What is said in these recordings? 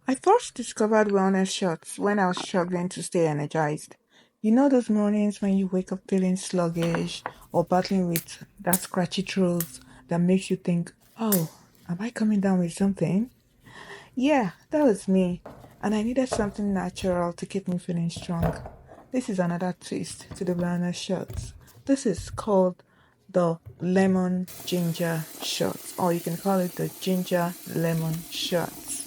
I first discovered wellness shots when I was struggling to stay energized. You know those mornings when you wake up feeling sluggish or battling with that scratchy throat that makes you think, oh, am I coming down with something? Yeah, that was me. And I needed something natural to keep me feeling strong. This is another twist to the wellness shots. This is called the lemon ginger shots, or you can call it the ginger lemon shots.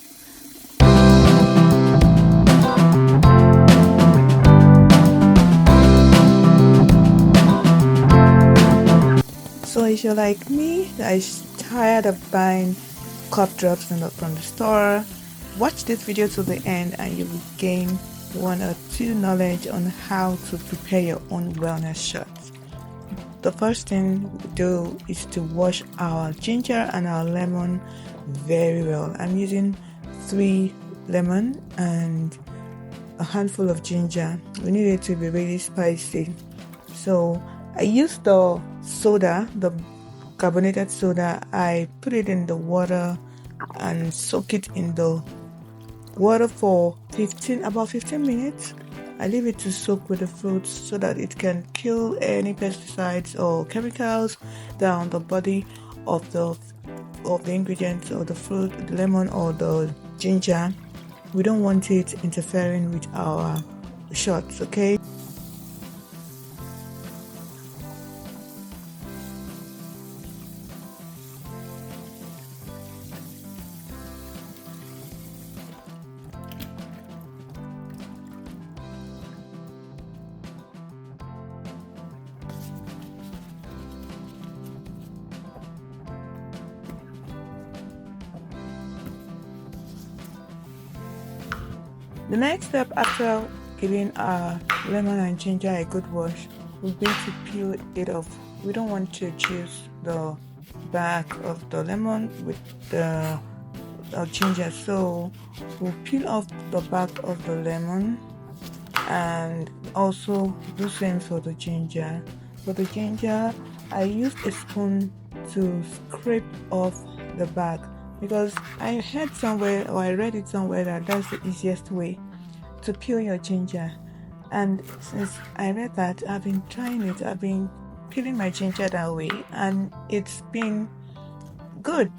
So if you're like me, that is tired of buying cough drops from the store, watch this video to the end and you will gain one or two knowledge on how to prepare your own wellness shots. The first thing we do is to wash our ginger and our lemon very well. I'm using 3 lemon and a handful of ginger. We need it to be really spicy. So I use the soda, the carbonated soda. I put it in the water and soak it in the water for about 15 minutes. I leave it to soak with the fruits so that it can kill any pesticides or chemicals that are on the body of the ingredients of the fruit, the lemon or the ginger. We don't want it interfering with our shots, okay? The next step after giving our lemon and ginger a good wash will be to peel it off. We don't want to juice the back of the lemon with the ginger, so we'll peel off the back of the lemon and also do same for the ginger. For the ginger, I use a spoon to scrape off the back because I heard somewhere or I read it somewhere that that's the easiest way to peel your ginger. And since I read that, I've been trying it. I've been peeling my ginger that way and it's been good.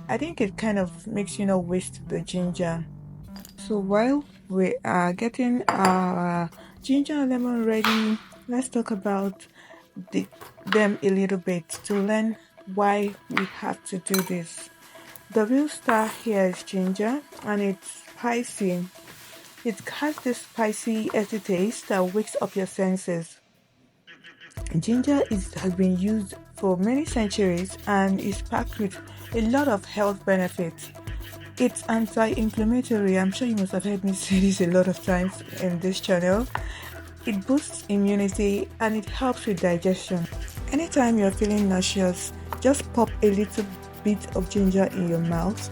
I think it kind of makes you not waste the ginger. So while we are getting our ginger and lemon ready, let's talk about them a little bit to learn why we have to do this. The real star here is ginger and it's spicy. It has this spicy earthy taste that wakes up your senses. Ginger has been used for many centuries and is packed with a lot of health benefits. It's anti-inflammatory. I'm sure you must have heard me say this a lot of times in this channel. It boosts immunity and it helps with digestion. Anytime you're feeling nauseous, just pop a little bit of ginger in your mouth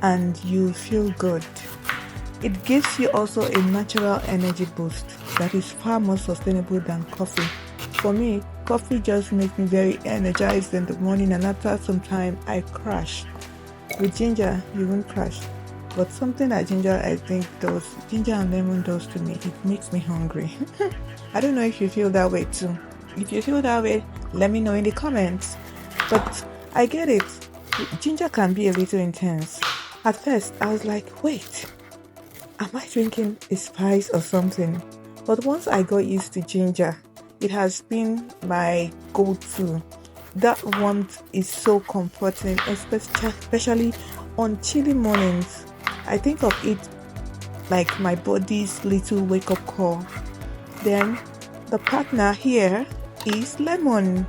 and you feel good. It gives you also a natural energy boost that is far more sustainable than coffee. For me, coffee just makes me very energized in the morning and after some time I crash. With ginger, you won't crash. But something that ginger and lemon does to me, it makes me hungry. I don't know if you feel that way too. If you feel that way, let me know in the comments. But I get it. Ginger can be a little intense. At first, I was like, wait, am I drinking a spice or something? But once I got used to ginger, it has been my go-to. That warmth is so comforting, especially on chilly mornings. I think of it like my body's little wake-up call. Then the partner here is lemon.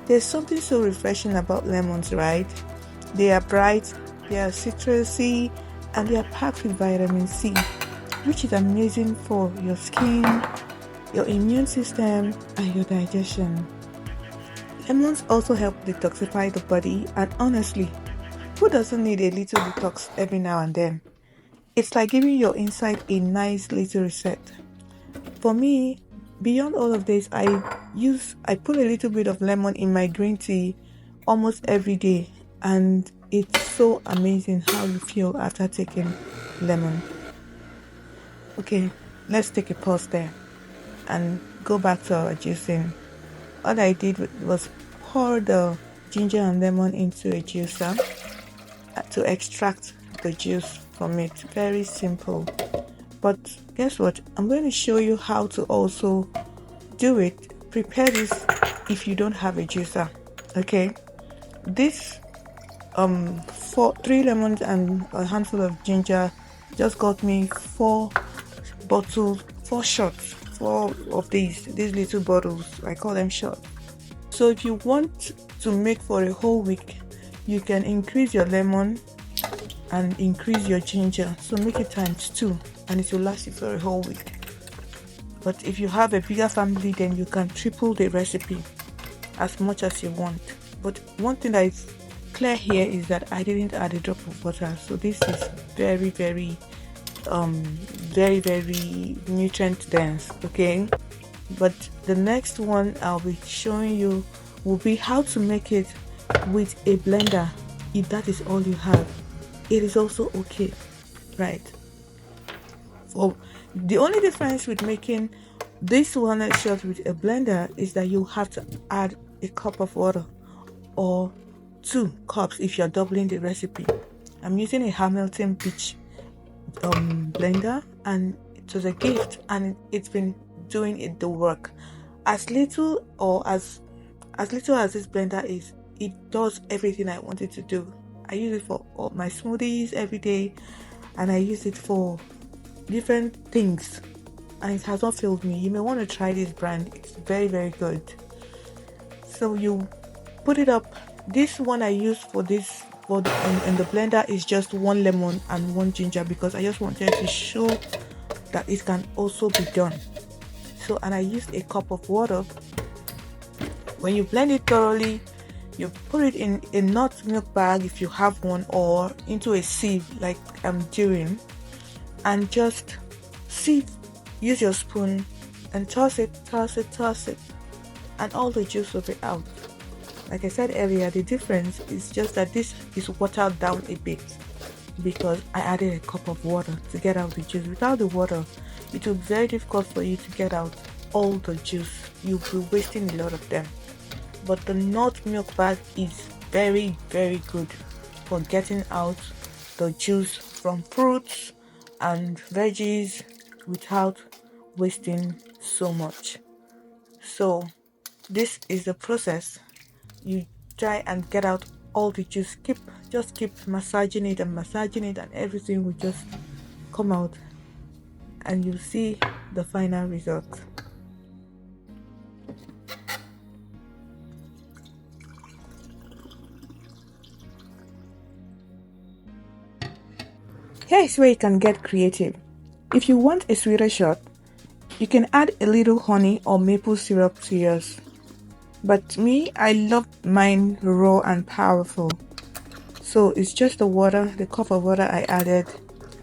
There's something so refreshing about lemons, right? They are bright, they are citrusy, and they are packed with vitamin C, which is amazing for your skin, your immune system, and your digestion. Lemons also help detoxify the body, and honestly, who doesn't need a little detox every now and then? It's like giving your inside a nice little reset. For me, beyond all of this, I put a little bit of lemon in my green tea almost every day, and It's so amazing how you feel after taking lemon. Okay, let's take a pause there and go back to our juicing. All I did was pour the ginger and lemon into a juicer to extract the juice from it. Very simple. But guess what? I'm going to show you how to also do it. Prepare this if you don't have a juicer. Okay, this 3 lemons and a handful of ginger just got me 4 bottles, 4 shots, 4 of these little bottles. I call them shots. So if you want to make for a whole week, you can increase your lemon and increase your ginger, so make it times 2 and it will last you for a whole week. But if you have a bigger family, then you can triple the recipe as much as you want. But one thing that is clear here is that I didn't add a drop of water, so this is very nutrient dense. Okay, but the next one I'll be showing you will be how to make it with a blender. If that is all you have, it is also okay, right? For the only difference with making this walnut shot with a blender is that you have to add a cup of water or 2 cups if you're doubling the recipe. I'm using a Hamilton Beach blender, and it was a gift and it's been doing the work. As little as this blender is, it does everything I want it to do. I use it for all my smoothies every day, and I use it for different things, and it has not failed me. You may want to try this brand. It's very good. So you put it up. This one I use for this in the blender is just 1 lemon and 1 ginger, because I just wanted to show that it can also be done. So, and I used a cup of water. When you blend it thoroughly, you put it in a nut milk bag if you have one, or into a sieve like I'm doing, and just sieve. Use your spoon and toss it, and all the juice will be out. Like I said earlier, the difference is just that this is watered down a bit because I added a cup of water to get out the juice. Without the water, it will be very difficult for you to get out all the juice. You'll be wasting a lot of them. But the nut milk bag is very good for getting out the juice from fruits and veggies without wasting so much. So this is the process. You try and get out all the juice. Just keep massaging it, and everything will just come out, and you'll see the final result. Here is where you can get creative. If you want a sweeter shot, you can add a little honey or maple syrup to yours. But me, I love mine raw and powerful. So it's just the cup of water I added,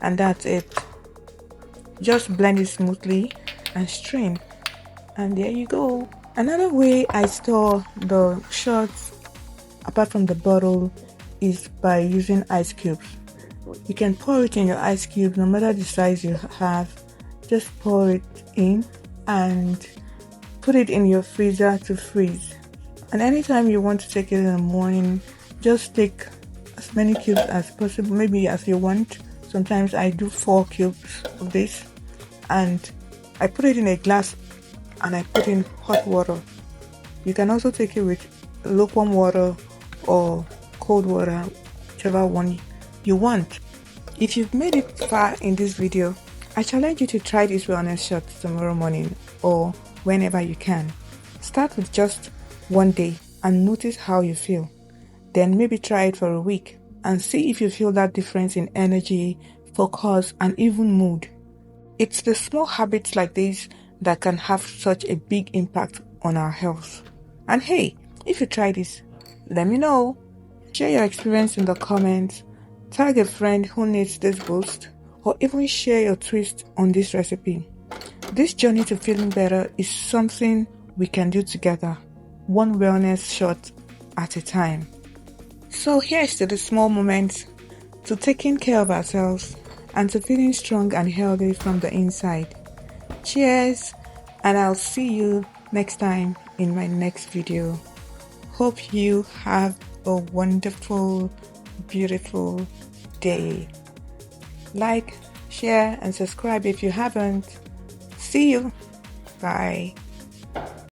and that's it. Just blend it smoothly and strain, and there you go. Another way I store the shots apart from the bottle is by using ice cubes. You can pour it in your ice cube, no matter the size you have. Just pour it in and put it in your freezer to freeze. And anytime you want to take it in the morning, just take as many cubes as possible, maybe as you want. Sometimes I do 4 cubes of this, and I put it in a glass and I put in hot water. You can also take it with lukewarm water or cold water, whichever one you want. If you've made it far in this video, I challenge you to try this wellness shot tomorrow morning or whenever you can. Start with just 1 day and notice how you feel. Then maybe try it for a week and see if you feel that difference in energy, focus, and even mood. It's the small habits like this that can have such a big impact on our health. And hey, if you try this, let me know. Share your experience in the comments, tag a friend who needs this boost, or even share your twist on this recipe. This journey to feeling better is something we can do together, one wellness shot at a time. So here's to the small moments, to taking care of ourselves, and to feeling strong and healthy from the inside. Cheers, and I'll see you next time in my next video. Hope you have a wonderful, beautiful day. Like, share, and subscribe if you haven't. See you. Bye.